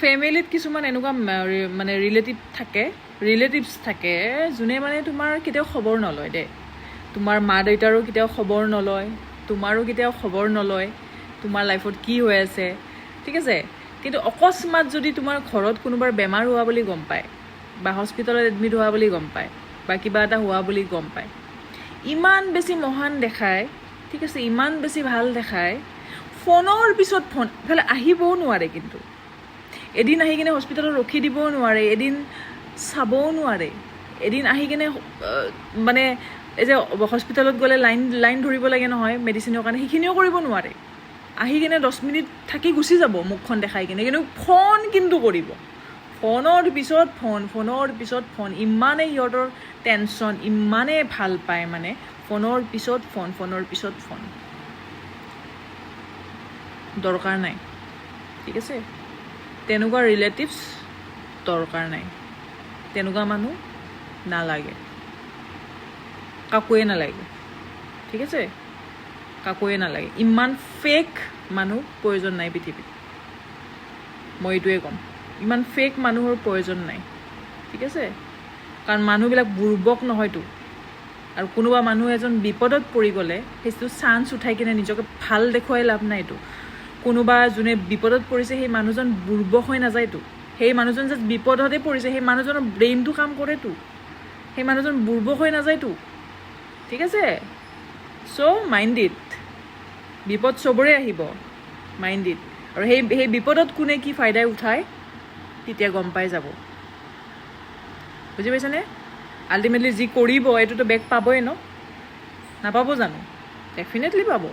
ফেমিলিত কিছুমান এনেকুৱা মানে ৰিলেটিভছ থাকে যোনে মানে তোমাৰ কেতিয়াও খবৰ নলয় দেই। তোমাৰ মা দেউতাৰো কেতিয়াও খবৰ নলয়, তোমাৰো কেতিয়াও খবৰ নলয় তোমাৰ লাইফত কি হৈ আছে, ঠিক আছে। কিন্তু অকস্মাত যদি তোমাৰ ঘৰত কোনোবাৰ বেমাৰ হোৱা বুলি গম পায় বা হস্পিটেলত এডমিট হোৱা বুলি গম পায় বা কিবা এটা হোৱা বুলি গম পায়, ইমান বেছি মহান দেখায়, ঠিক আছে, ইমান বেছি ভাল দেখায়, ফোনৰ পিছত ফোন, ইফালে আহিবও নোৱাৰে, কিন্তু এদিন আহি কিনে হস্পিটেলত ৰখি দিবও নোৱাৰে, এদিন চাবও নোৱাৰে, এদিন আহি কিনে মানে এই যে হস্পিটেলত গ'লে লাইন ধৰিব লাগে নহয় মেডিচিনৰ কাৰণে, সেইখিনিও কৰিব নোৱাৰে। আহি কিনে 10 মিনিট থাকি গুচি যাব মুখখন দেখাই কিনে, কিন্তু ফোন কিন্তু কৰিব। ফোনৰ পিছত ফোন, ইমানেই সিহঁতৰ টেনশ্যন, ইমানেই ভাল পায় মানে, ফোনৰ পিছত ফোন দৰকাৰ নাই, ঠিক আছে। তেনেকুৱা ৰিলেটিভছ দৰকাৰ নাই, তেনেকুৱা মানুহ নালাগে, কাকোৱে নালাগে, ঠিক আছে, কাকোৱে নালাগে। ইমান ফেক মানুহ প্ৰয়োজন নাই পৃথিৱীত, মই এইটোৱে ক'ম। ইমান ফেক মানুহৰ প্ৰয়োজন নাই, ঠিক আছে। কাৰণ মানুহবিলাক বুৰ্বক নহয়তো। আৰু কোনোবা মানুহ এজন বিপদত পৰি গ'লে সেইটো চান্স উঠাই কিনে নিজকে ভাল দেখুৱাই লাভ নাইতো। কোনোবা যোনে বিপদত পৰিছে সেই মানুহজন বুৰ্বক হৈ নাযায়তো। সেই মানুহজন যে বিপদতে পৰিছে সেই মানুহজনৰ ব্ৰেইনটো কাম কৰেতো, সেই মানুহজন বুৰ্বক হৈ নাযায়তো, ঠিক আছে। চ' মাইণ্ড ইট, বিপদ চবৰে আহিব, মাইণ্ড ইট। আৰু সেই বিপদত কোনে কি ফাইদাই উঠায় তেতিয়া গম পাই যাব, বুজি পাইছানে। আল্টিমেটলি যি কৰিব এইটোতো বেক পাবই ন, নাপাব জানো? ডেফিনেটলি পাব।